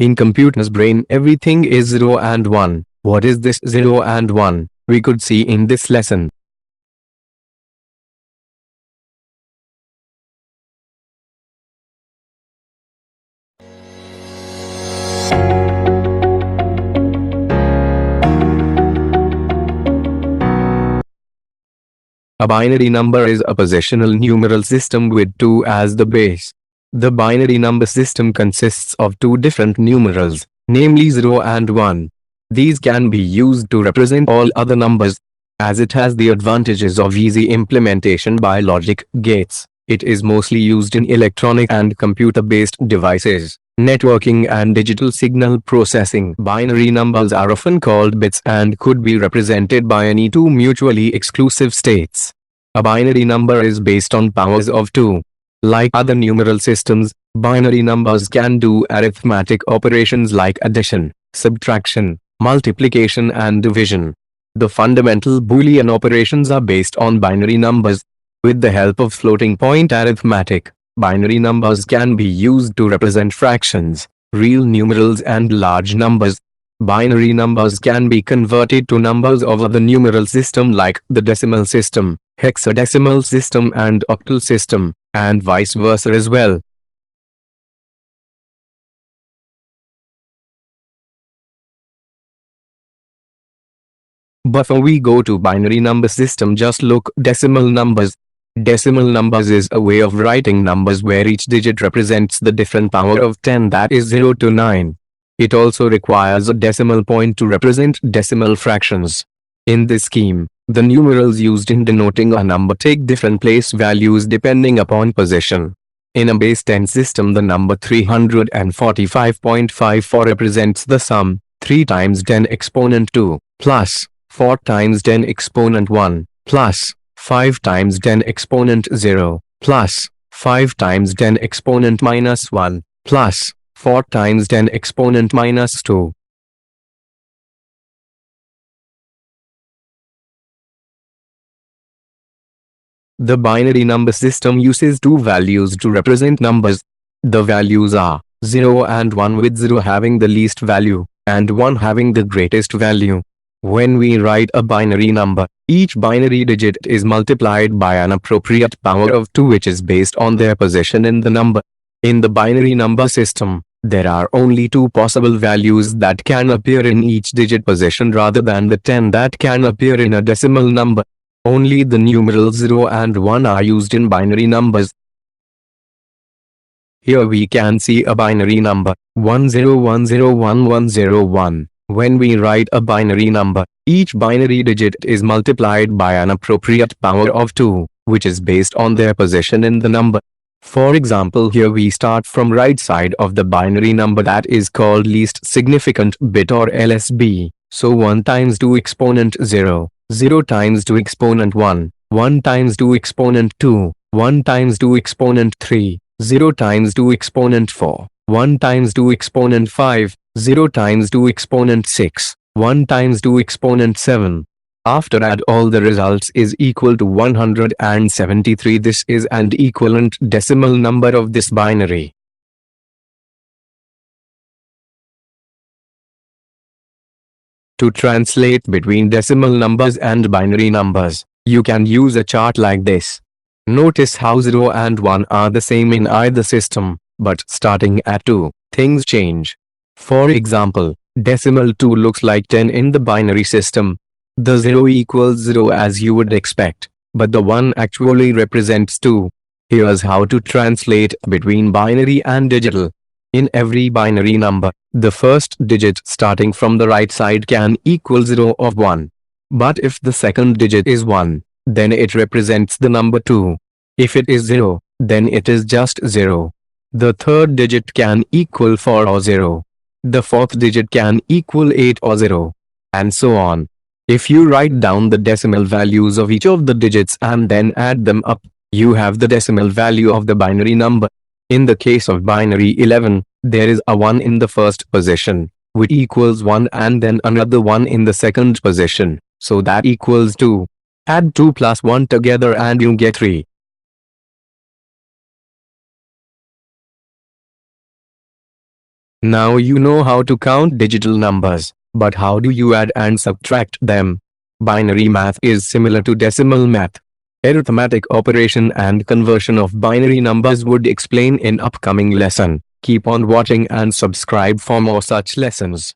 In computer's brain, everything is 0 and 1. What is this 0 and 1? We could see in this lesson. A binary number is a positional numeral system with 2 as the base. The binary number system consists of two different numerals, namely 0 and 1. These can be used to represent all other numbers. As it has the advantages of easy implementation by logic gates, it is mostly used in electronic and computer-based devices, networking and digital signal processing. Binary numbers are often called bits and could be represented by any two mutually exclusive states. A binary number is based on powers of 2. Like other numeral systems, binary numbers can do arithmetic operations like addition, subtraction, multiplication and division. The fundamental Boolean operations are based on binary numbers. With the help of floating point arithmetic, binary numbers can be used to represent fractions, real numerals and large numbers. Binary numbers can be converted to numbers of other numeral system like the decimal system, hexadecimal system and octal system, and vice versa as well. Before we go to binary number system, just look decimal numbers. Decimal numbers is a way of writing numbers where each digit represents the different power of 10, that is 0 to 9. It also requires a decimal point to represent decimal fractions. In this scheme, the numerals used in denoting a number take different place values depending upon position. In a base 10 system, the number 345.54 represents the sum 3 times 10 exponent 2 plus 4 times 10 exponent 1 plus 5 times 10 exponent 0 plus 5 times 10 exponent minus 1 plus 4 times 10 exponent minus 2. The binary number system uses two values to represent numbers. The values are 0 and 1, with 0 having the least value and 1 having the greatest value. When we write a binary number, each binary digit is multiplied by an appropriate power of 2 which is based on their position in the number. In the binary number system, there are only two possible values that can appear in each digit position rather than the 10 that can appear in a decimal number. Only the numerals 0 and 1 are used in binary numbers. Here we can see a binary number 10101101. When we write a binary number, each binary digit is multiplied by an appropriate power of 2, which is based on their position in the number. For example, here we start from right side of the binary number, that is called least significant bit or LSB. So 1 times 2 exponent 0, 0 times 2 exponent 1, 1 times 2 exponent 2, 1 times 2 exponent 3, 0 times 2 exponent 4, 1 times 2 exponent 5, 0 times 2 exponent 6, 1 times 2 exponent 7. After add all the results is equal to 173. This is an equivalent decimal number of this binary. To translate between decimal numbers and binary numbers, you can use a chart like this. Notice how 0 and 1 are the same in either system, but starting at 2, things change. For example, decimal 2 looks like 10 in the binary system. The 0 equals 0 as you would expect, but the 1 actually represents 2. Here's how to translate between binary and digital. In every binary number, the first digit starting from the right side can equal 0 or 1. But if the second digit is 1, then it represents the number 2. If it is 0, then it is just 0. The third digit can equal 4 or 0. The fourth digit can equal 8 or 0. And so on. If you write down the decimal values of each of the digits and then add them up, you have the decimal value of the binary number. In the case of binary 11, there is a 1 in the first position, which equals 1, and then another 1 in the second position, so that equals 2. Add 2 plus 1 together and you get 3. Now you know how to count digital numbers, but how do you add and subtract them? Binary math is similar to decimal math. Arithmetic operation and conversion of binary numbers would explain in upcoming lesson. Keep on watching and subscribe for more such lessons.